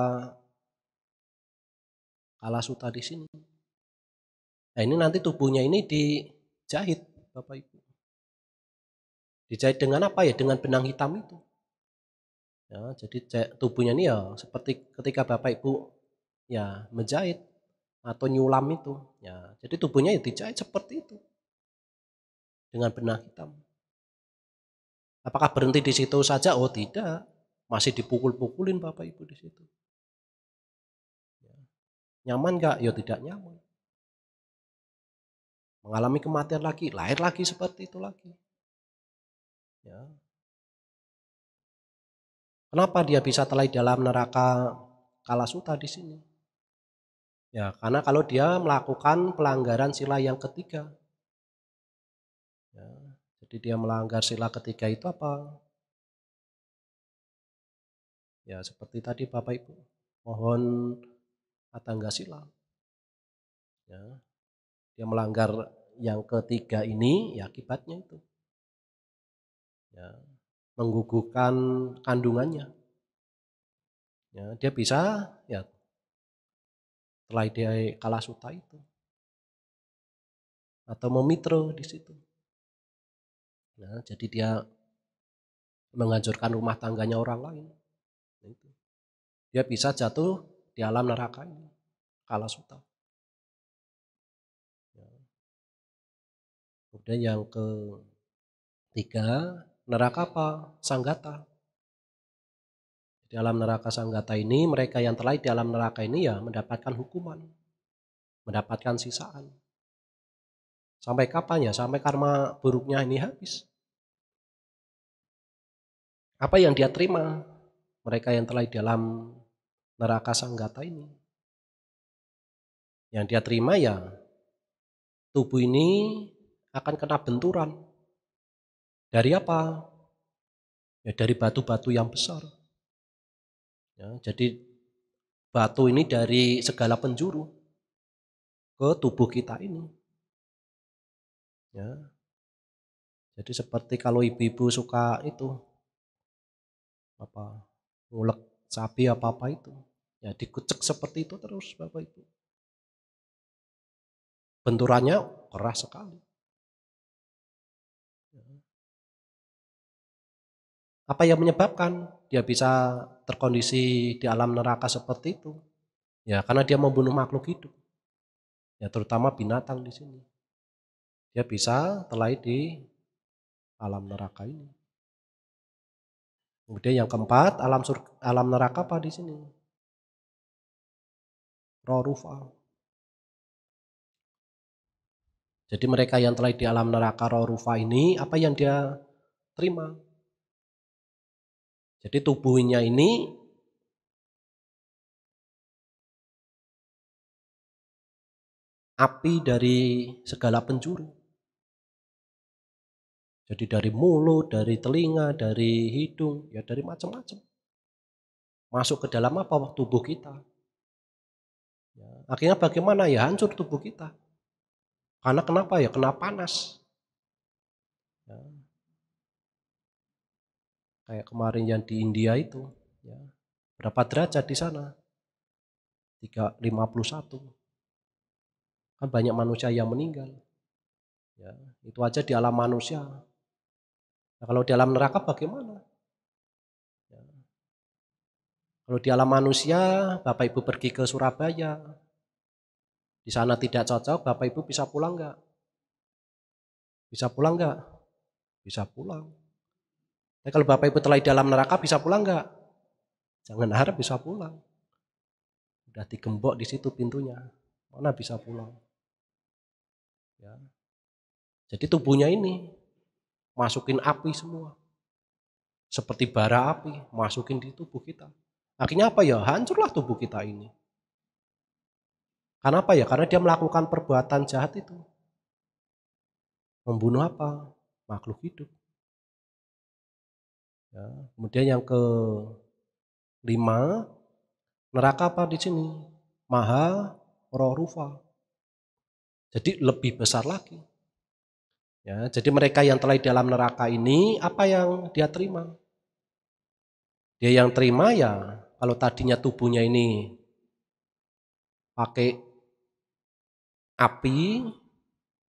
Kalasuta di sini. Nah ini nanti tubuhnya ini dijahit, Bapak Ibu. Dijahit dengan apa ya? Dengan benang hitam itu. Ya, jadi tubuhnya ini ya seperti ketika Bapak Ibu ya menjahit atau nyulam itu. Ya, jadi tubuhnya ya dijahit seperti itu dengan benang hitam. Apakah berhenti di situ saja? Oh tidak, masih dipukul-pukulin Bapak Ibu di situ. Ya. Nyaman nggak? Ya tidak nyaman. Mengalami kematian lagi, lahir lagi seperti itu lagi. Ya. Kenapa dia bisa terlahir dalam neraka Kalasuta di sini? Ya, karena kalau dia melakukan pelanggaran sila yang ketiga. Ya, jadi dia melanggar sila ketiga itu apa? Ya, seperti tadi Bapak Ibu, mohon atangga sila. Ya, dia melanggar yang ketiga ini, ya akibatnya itu. Ya, menggugurkan kandungannya. Ya, dia bisa ya terlahir dari Kalasuta itu. Atau memitro di situ. Nah, jadi dia menghancurkan rumah tangganya orang lain. Nah, itu. Dia bisa jatuh di alam neraka ini, Kalasuta. Ya. Kemudian yang ketiga, neraka apa? Sanggata. Di alam neraka Sanggata ini, mereka yang terlahir di alam neraka ini ya mendapatkan hukuman, mendapatkan sisaan. Sampai kapan ya? Sampai karma buruknya ini habis. Apa yang dia terima? Mereka yang terlahir di alam neraka Sanggata ini. Yang dia terima ya tubuh ini akan kena benturan. Dari apa? Ya dari batu-batu yang besar. Ya, jadi batu ini dari segala penjuru ke tubuh kita ini. Ya, jadi seperti kalau ibu-ibu suka itu apa ngulek sapi apa itu, ya dikucek seperti itu terus Bapak Ibu. Benturannya keras sekali. Apa yang menyebabkan dia bisa terkondisi di alam neraka seperti itu? Ya karena dia membunuh makhluk hidup. Ya terutama binatang di sini. Dia bisa terlahir di alam neraka ini. Kemudian yang keempat, alam neraka apa di sini? Rorufa. Jadi mereka yang terlahir di alam neraka Rorufa ini, apa yang dia terima? Jadi tubuhnya ini api dari segala penjuru. Jadi dari mulut, dari telinga, dari hidung, ya dari macam-macam. Masuk ke dalam apa? Tubuh kita. Ya, akhirnya bagaimana? Ya hancur tubuh kita. Karena kenapa ya? Kena panas. Ya, kayak kemarin yang di India itu. Ya, berapa derajat di sana? 351. Kan banyak manusia yang meninggal. Ya, itu aja di alam manusia. Nah, kalau di alam neraka bagaimana? Ya, Kalau di alam manusia, Bapak Ibu pergi ke Surabaya, di sana tidak cocok, Bapak Ibu bisa pulang nggak? Bisa pulang nggak? Bisa pulang. Tapi kalau Bapak Ibu telah di dalam neraka, bisa pulang nggak? Jangan harap bisa pulang. Udah digembok di situ pintunya, mana bisa pulang? Ya. Jadi tubuhnya ini masukin api semua, seperti bara api, masukin di tubuh kita. Akhirnya apa ya? Hancurlah tubuh kita ini. Karena apa ya? Karena dia melakukan perbuatan jahat itu. Membunuh apa? Makhluk hidup. Ya. Kemudian yang kelima, neraka apa di sini? Maha Rorufa. Jadi lebih besar lagi. Ya, jadi mereka yang telah di dalam neraka ini, apa yang dia terima? Dia yang terima ya, kalau tadinya tubuhnya ini pakai api,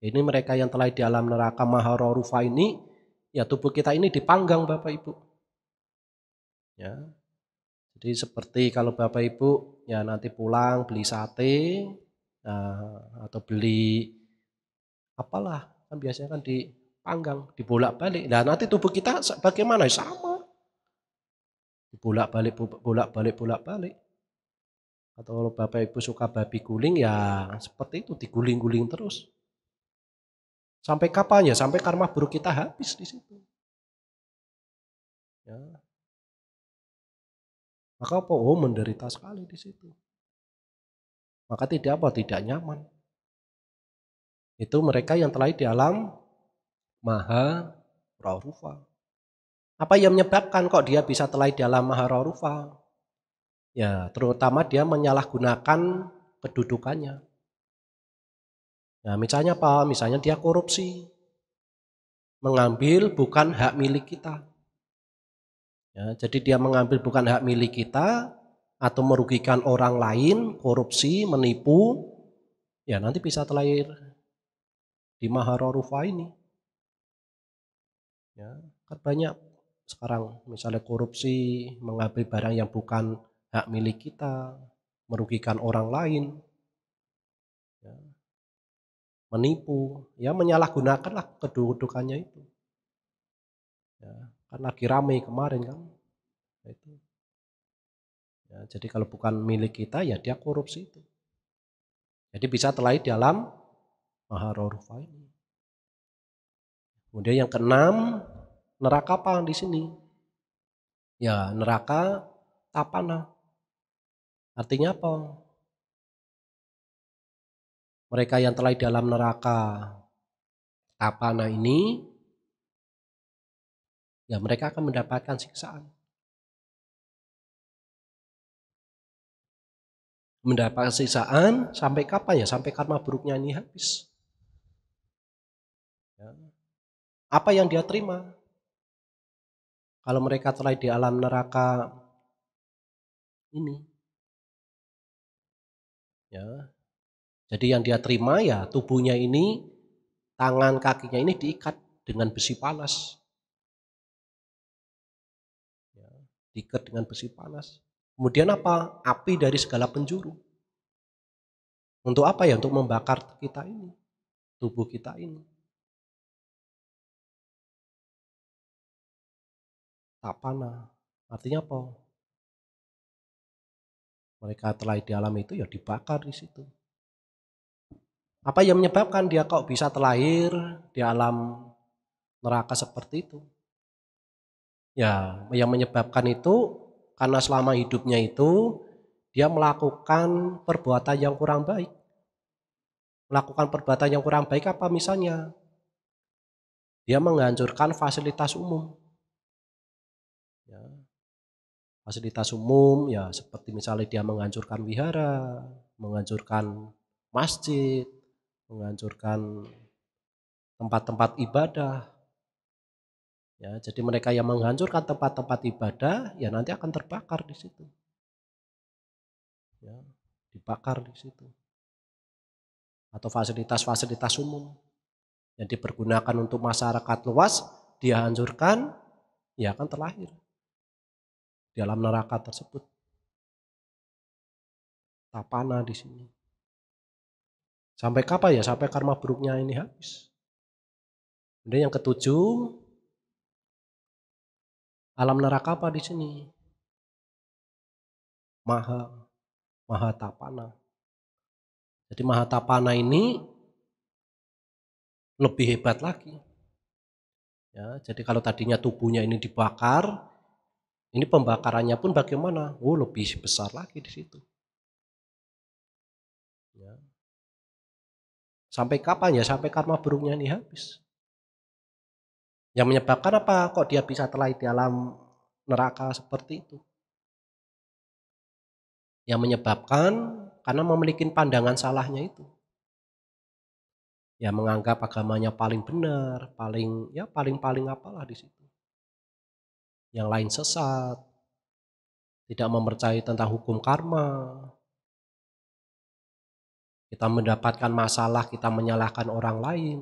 ini mereka yang telah di dalam neraka Maharorufa ini, ya tubuh kita ini dipanggang Bapak Ibu. Ya, jadi seperti kalau Bapak Ibu ya nanti pulang beli sate, atau beli apalah, kan biasanya kan dipanggang, dibolak-balik. Nah nanti tubuh kita bagaimana? Sama, dibolak-balik, bolak-balik, bolak-balik. Atau kalau Bapak Ibu suka babi guling ya seperti itu, diguling-guling terus. Sampai kapan ya? Sampai karma buruk kita habis di situ. Ya. Maka apa? Oh, menderita sekali di situ. Maka tidak apa? Tidak nyaman. Itu mereka yang telah di alam Maha Rarufa. Apa yang menyebabkan kok dia bisa telah di alam Maha Rarufa? Ya, terutama dia menyalahgunakan kedudukannya. Nah, misalnya apa? Misalnya dia korupsi. Mengambil bukan hak milik kita. Ya, jadi dia mengambil bukan hak milik kita atau merugikan orang lain, korupsi, menipu, ya nanti bisa terlahir di Maharorufa ini. Ya, kan banyak sekarang misalnya korupsi, mengambil barang yang bukan hak milik kita, merugikan orang lain, ya, menipu, ya menyalahgunakanlah kedudukannya itu. Ya, kan lagi rame kemarin kan. Itu. Ya, jadi kalau bukan milik kita ya dia korupsi itu. Jadi bisa terlahir dalam Maharorufa ini. Kemudian yang keenam, neraka apa di sini? Ya, neraka Tapana. Artinya apa? Mereka yang telah di dalam neraka Tapana ini, ya mereka akan mendapatkan siksaan. Mendapatkan siksaan sampai kapan ya? Sampai karma buruknya ini habis. Ya. Apa yang dia terima? Kalau mereka telah di alam neraka ini, ya. Jadi yang dia terima ya tubuhnya ini, tangan kakinya ini diikat dengan besi panas. Ya, diikat dengan besi panas. Kemudian apa? Api dari segala penjuru. Untuk apa ya? Untuk membakar kita ini, tubuh kita ini. Tapana. Artinya apa? Mereka telah di alam itu ya dibakar di situ. Apa yang menyebabkan dia kok bisa terlahir di alam neraka seperti itu? Ya, yang menyebabkan itu karena selama hidupnya itu dia melakukan perbuatan yang kurang baik. Melakukan perbuatan yang kurang baik apa misalnya? Dia menghancurkan fasilitas umum. Ya, fasilitas umum ya seperti misalnya dia menghancurkan wihara, menghancurkan masjid, menghancurkan tempat-tempat ibadah. Ya, jadi mereka yang menghancurkan tempat-tempat ibadah ya nanti akan terbakar di situ. Ya, dibakar di situ. Atau fasilitas-fasilitas umum yang dipergunakan untuk masyarakat luas dia hancurkan, ya akan terlahir di alam neraka tersebut. tapana di sini. Sampai kapan ya? Sampai karma buruknya ini habis. Kemudian yang ketujuh, alam neraka apa di sini? Mahatapana. Jadi Mahatapana ini lebih hebat lagi. Ya, jadi kalau tadinya tubuhnya ini dibakar, ini pembakarannya pun bagaimana? Oh, lebih besar lagi di situ. Ya. Sampai kapan ya? Sampai karma buruknya ini habis. Yang menyebabkan apa? Kok dia bisa terlahir di alam neraka seperti itu? Yang menyebabkan karena memiliki pandangan salahnya itu. Ya menganggap agamanya paling benar, paling apalah di situ. Yang lain sesat, tidak mempercayai tentang hukum karma. Kita mendapatkan masalah, kita menyalahkan orang lain.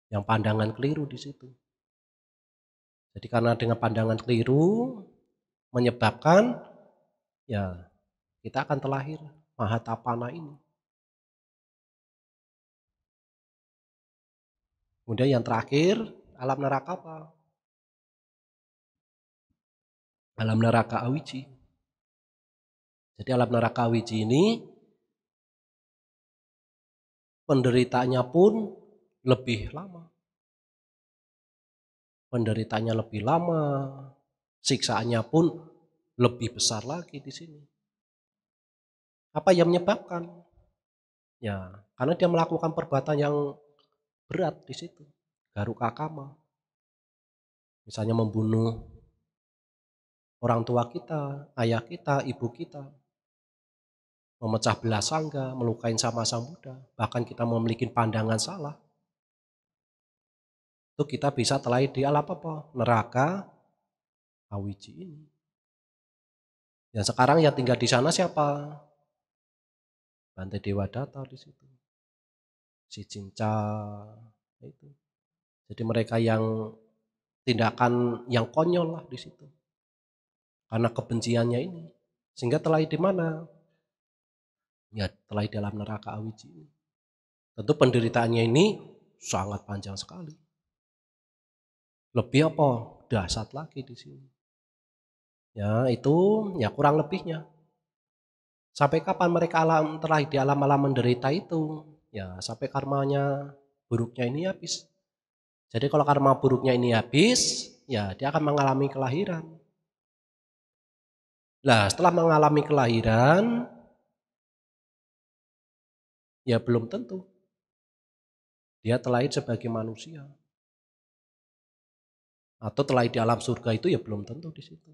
Yang pandangan keliru di situ. Jadi karena dengan pandangan keliru menyebabkan ya kita akan terlahir Mahatapana ini. Kemudian yang terakhir, alam neraka apa? Alam neraka Awiji. Jadi alam neraka Awiji ini penderitanya pun lebih lama. Penderitanya lebih lama, siksaannya pun lebih besar lagi di sini. Apa yang menyebabkan? Ya, karena dia melakukan perbuatan yang berat di situ. Garuka kama. Misalnya membunuh orang tua kita, ayah kita, ibu kita. Memecah belah sangga, melukai sama sang Buddha. Bahkan kita memiliki pandangan salah. Itu kita bisa terlahir di alam apa? Neraka Awiji ini. Yang sekarang yang tinggal di sana siapa? Bante Dewa Data di situ. Si Cinca itu. Jadi mereka yang tindakan yang konyol lah di situ. Karena kebenciannya ini. Sehingga terlahir di mana? Ya terlahir dalam neraka Awiji ini. Tentu penderitaannya ini sangat panjang sekali. Lebih apa? Dahsyat lagi di sini. Ya itu ya kurang lebihnya. Sampai kapan mereka terlahir di alam-alam menderita itu? Ya sampai karmanya buruknya ini habis. Jadi kalau karma buruknya ini habis, ya dia akan mengalami kelahiran. Nah setelah mengalami kelahiran, ya belum tentu dia terlahir sebagai manusia. Atau terlahir di alam surga itu ya belum tentu di situ.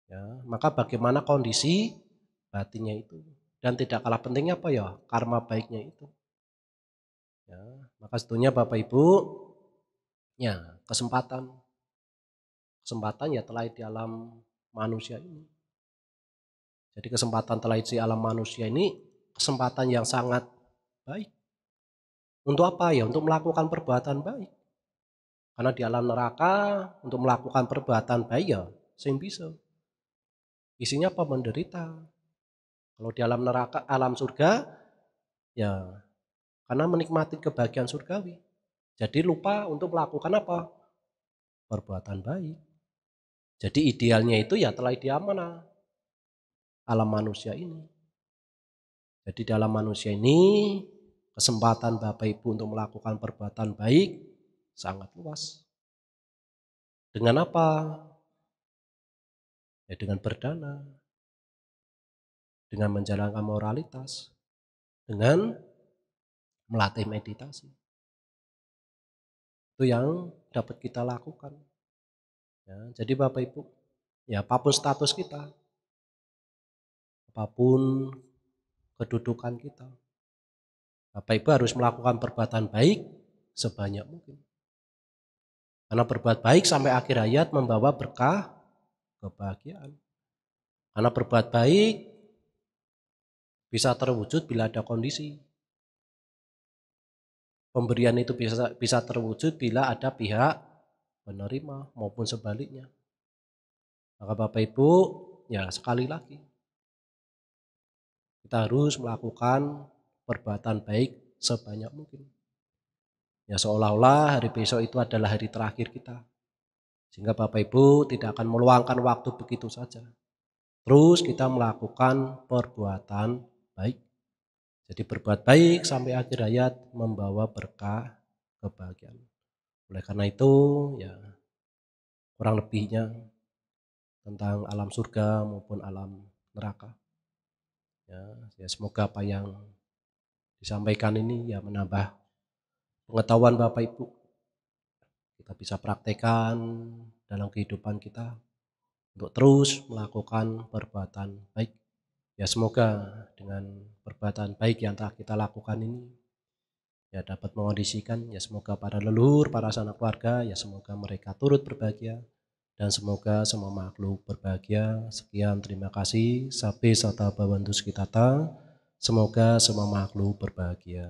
Ya, maka bagaimana kondisi batinnya itu. Dan tidak kalah pentingnya apa ya? Karma baiknya itu. Ya, maka sebetulnya Bapak Ibu, ya kesempatan ya terlahir di alam manusia ini. Jadi kesempatan terlahir di alam manusia ini kesempatan yang sangat baik. Untuk apa ya? Untuk melakukan perbuatan baik. Karena di alam neraka untuk melakukan perbuatan baik ya sing bisa. Isinya apa? Menderita. Kalau di alam neraka, alam surga ya karena menikmati kebahagiaan surgawi. Jadi lupa untuk melakukan apa? Perbuatan baik. Jadi idealnya itu ya telah di mana? Alam manusia ini. Jadi dalam manusia ini kesempatan Bapak Ibu untuk melakukan perbuatan baik sangat luas. Dengan apa? Ya dengan berdana. Dengan menjalankan moralitas. Dengan melatih meditasi. Itu yang dapat kita lakukan. Ya, jadi Bapak Ibu, ya apapun status kita, apapun kedudukan kita, Bapak Ibu harus melakukan perbuatan baik sebanyak mungkin. Karena berbuat baik sampai akhir hayat membawa berkah, kebahagiaan. Karena berbuat baik bisa terwujud bila ada kondisi. Pemberian itu bisa terwujud bila ada pihak penerima maupun sebaliknya. Maka Bapak Ibu, ya sekali lagi, Kita harus melakukan perbuatan baik sebanyak mungkin. Ya seolah-olah hari besok itu adalah hari terakhir kita. Sehingga Bapak Ibu tidak akan meluangkan waktu begitu saja. Terus kita melakukan perbuatan baik. Jadi berbuat baik sampai akhir hayat membawa berkah kebahagiaan. Oleh karena itu ya kurang lebihnya tentang alam surga maupun alam neraka. Ya semoga apa yang disampaikan ini ya menambah pengetahuan Bapak Ibu. Kita bisa praktekkan dalam kehidupan kita untuk terus melakukan perbuatan baik. Ya semoga dengan perbuatan baik yang telah kita lakukan ini ya dapat mengondisikan ya semoga para leluhur, para sanak keluarga ya semoga mereka turut berbahagia dan semoga semua makhluk berbahagia. Sekian terima kasih. Sabe sata bawantu sekitata. Semoga semua makhluk berbahagia.